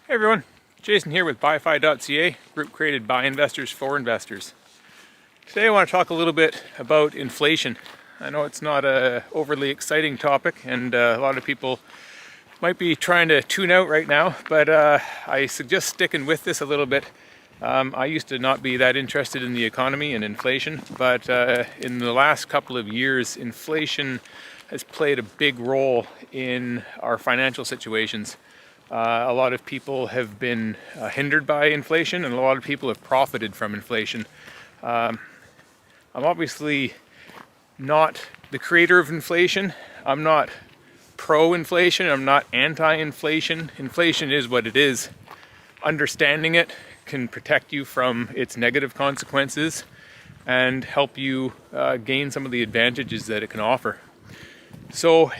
Hey everyone, Jason here with BuyFi.ca, group created by investors for investors. Today I want to talk a little bit about inflation. I know it's not an overly exciting topic and a lot of people might be trying to tune out right now, but I suggest sticking with this a little bit. I used to not be that interested in the economy and inflation, but in the last couple of years, inflation has played a big role in our financial situations. A lot of people have been hindered by inflation, and a lot of people have profited from inflation. I'm obviously not the creator of inflation. I'm not pro-inflation. I'm not anti-inflation. Inflation is what it is. Understanding it can protect you from its negative consequences and help you gain some of the advantages that it can offer. So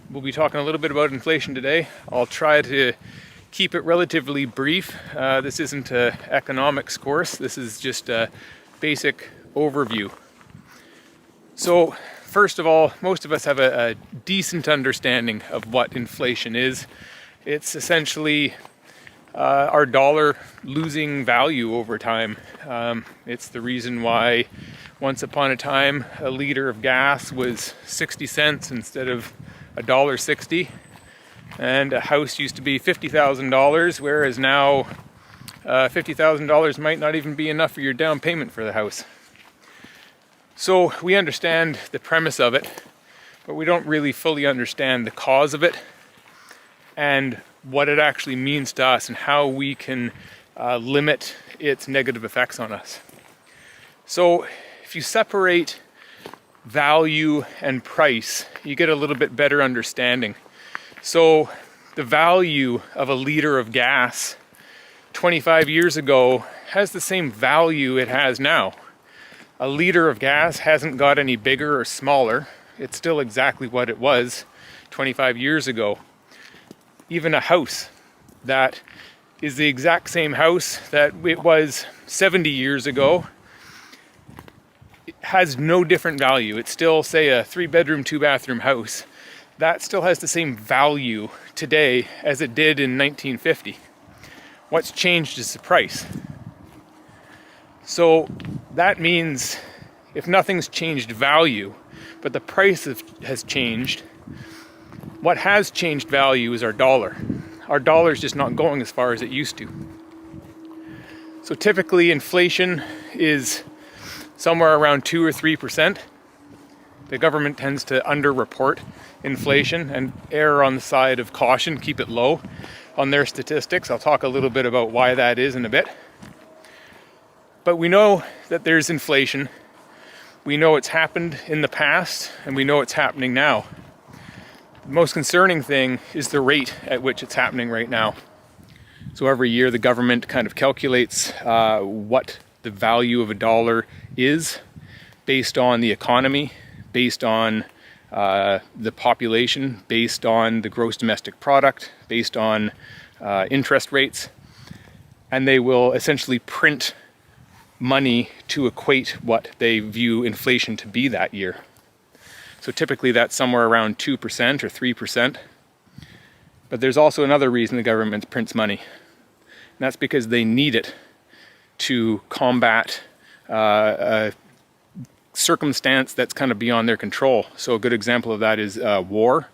we'll be talking a little bit about inflation today. I'll try to keep it relatively brief. This isn't an economics course. This is just a basic overview. So first of all, most of us have a decent understanding of what inflation is. It's essentially our dollar losing value over time. It's the reason why once upon a time a liter of gas was 60 cents instead of $1.60, and a house used to be $50,000, whereas now $50,000 might not even be enough for your down payment for the house. So we understand the premise of it, but we don't really fully understand the cause of it and what it actually means to us and how we can limit its negative effects on us. So if you separate value and price, you get a little bit better understanding. So the value of a liter of gas 25 years ago has the same value it has now. A liter of gas hasn't got any bigger or smaller. It's still exactly what it was 25 years ago. Even a house that is the exact same house that it was 70 years ago has no different value. It's still, say, a 3-bedroom, 2-bathroom house. That still has the same value today as it did in 1950. What's changed is the price. So that means if nothing's changed value, but the price has changed, what has changed value is our dollar. Our dollar is just not going as far as it used to. So typically inflation is somewhere around 2 or 3%. The government tends to underreport inflation and err on the side of caution, keep it low on their statistics. I'll talk a little bit about why that is in a bit. But we know that there's inflation. We know it's happened in the past, and we know it's happening now. The most concerning thing is the rate at which it's happening right now. So every year the government kind of calculates what the value of a dollar is based on the economy, based on the population, based on the gross domestic product, based on interest rates, and they will essentially print money to equate what they view inflation to be that year. So typically that's somewhere around 2% or 3%. But there's also another reason the government prints money, and that's because they need it to combat a circumstance that's kind of beyond their control. So a good example of that is war.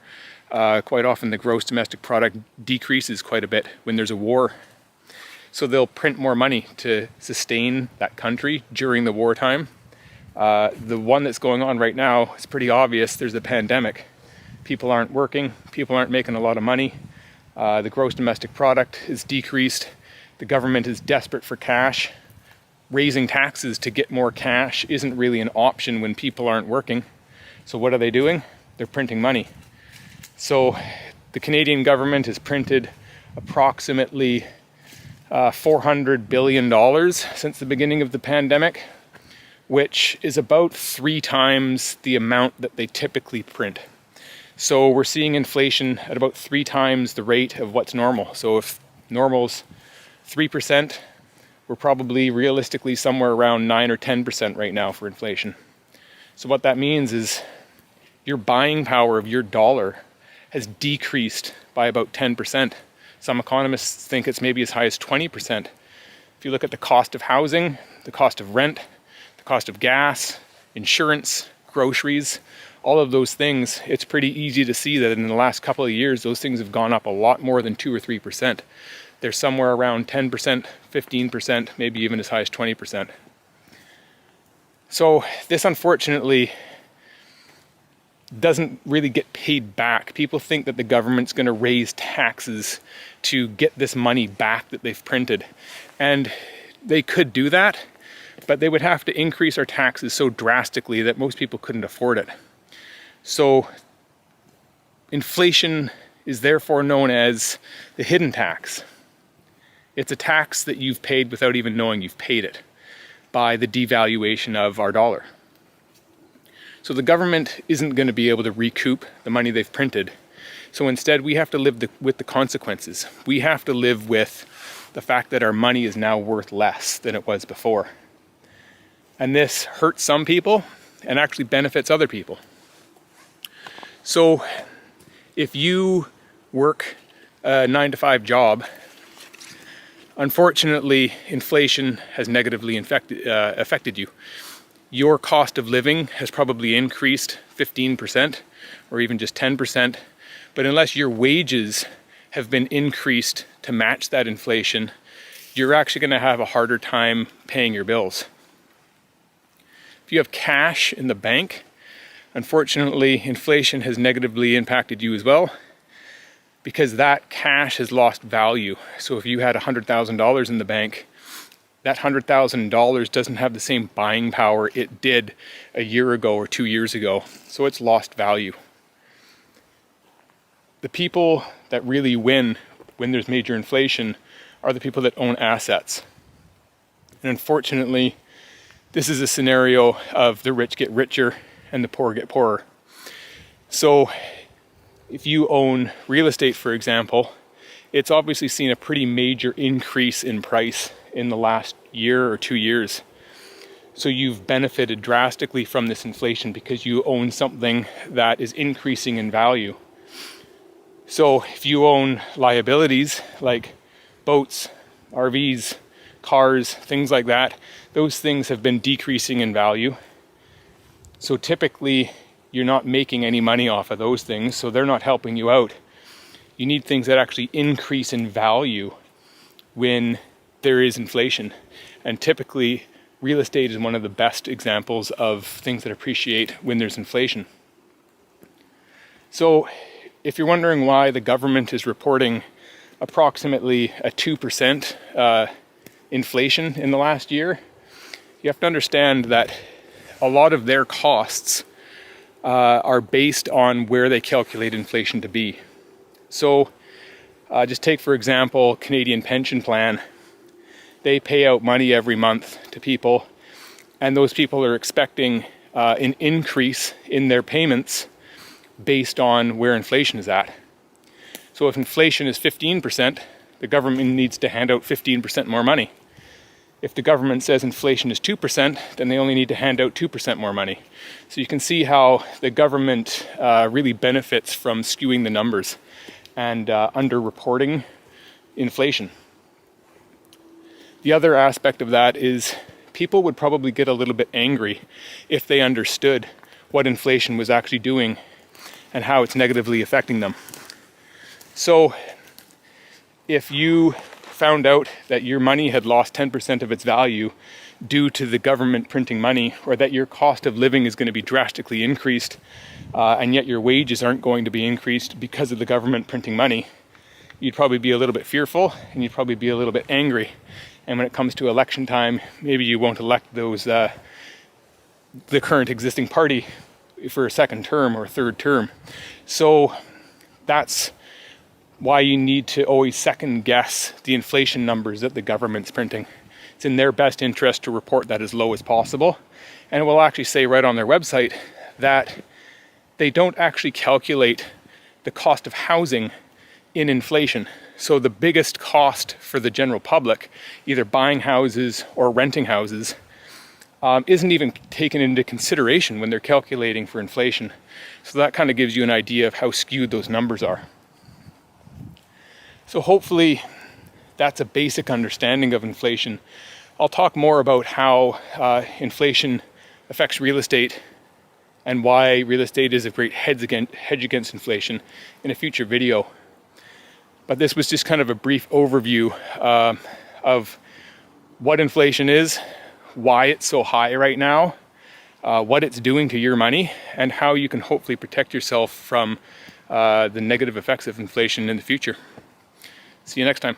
Quite often the gross domestic product decreases quite a bit when there's a war. So they'll print more money to sustain that country during the wartime. The one that's going on right now is pretty obvious. There's a pandemic. People aren't working. People aren't making a lot of money. The gross domestic product is decreased. The government is desperate for cash. Raising taxes to get more cash isn't really an option when people aren't working. So what are they doing? They're printing money. So the Canadian government has printed approximately $400 billion since the beginning of the pandemic, which is about 3 times the amount that they typically print. So we're seeing inflation at about 3 times the rate of what's normal. So if normal's 3%, we're probably realistically somewhere around 9 or 10% right now for inflation. So what that means is your buying power of your dollar has decreased by about 10% Some economists think it's maybe as high as 20%. If you look at the cost of housing, the cost of rent, the cost of gas, insurance, groceries, all of those things, it's pretty easy to see that in the last couple of years, those things have gone up a lot more than 2 or 3%. They're somewhere around 10%, 15%, maybe even as high as 20%. So this unfortunately doesn't really get paid back. People think that the government's going to raise taxes to get this money back that they've printed. And they could do that, but they would have to increase our taxes so drastically that most people couldn't afford it. So inflation is therefore known as the hidden tax. It's a tax that you've paid without even knowing you've paid it by the devaluation of our dollar. So the government isn't going to be able to recoup the money they've printed. So instead we have to live with the consequences. We have to live with the fact that our money is now worth less than it was before. And this hurts some people and actually benefits other people. So if you work a 9-to-5 job, unfortunately inflation has negatively affected you. Your cost of living has probably increased 15% or even just 10%, but unless your wages have been increased to match that inflation, you're actually going to have a harder time paying your bills. If you have cash in the bank, unfortunately, inflation has negatively impacted you as well because that cash has lost value. So if you had $100,000 in the bank, that $100,000 doesn't have the same buying power it did a year ago or 2 years ago. So it's lost value. The people that really win when there's major inflation are the people that own assets. And unfortunately, this is a scenario of the rich get richer and the poor get poorer. So if you own real estate, for example, it's obviously seen a pretty major increase in price in the last year or 2 years. So you've benefited drastically from this inflation because you own something that is increasing in value. So if you own liabilities like boats, RVs, cars, things like that, those things have been decreasing in value. So typically you're not making any money off of those things, so they're not helping you out. You need things that actually increase in value when there is inflation. And typically real estate is one of the best examples of things that appreciate when there's inflation. So if you're wondering why the government is reporting approximately a 2% inflation in the last year, you have to understand that a lot of their costs are based on where they calculate inflation to be. So just take, for example, Canadian Pension Plan. They pay out money every month to people, and those people are expecting an increase in their payments based on where inflation is at. So if inflation is 15%, the government needs to hand out 15% more money. If the government says inflation is 2%, then they only need to hand out 2% more money. So you can see how the government really benefits from skewing the numbers and underreporting inflation. The other aspect of that is people would probably get a little bit angry if they understood what inflation was actually doing and how it's negatively affecting them. So if you found out that your money had lost 10% of its value due to the government printing money, or that your cost of living is going to be drastically increased, and yet your wages aren't going to be increased because of the government printing money, you'd probably be a little bit fearful and you'd probably be a little bit angry. And when it comes to election time, maybe you won't elect those the current existing party for a second term or third term. So that's why you need to always second guess the inflation numbers that the government's printing. It's in their best interest to report that as low as possible. And it will actually say right on their website that they don't actually calculate the cost of housing in inflation. So the biggest cost for the general public, either buying houses or renting houses, isn't even taken into consideration when they're calculating for inflation. So that kind of gives you an idea of how skewed those numbers are. So hopefully that's a basic understanding of inflation. I'll talk more about how inflation affects real estate and why real estate is a great hedge against inflation in a future video. But this was just kind of a brief overview of what inflation is, why it's so high right now, what it's doing to your money, and how you can hopefully protect yourself from the negative effects of inflation in the future. See you next time.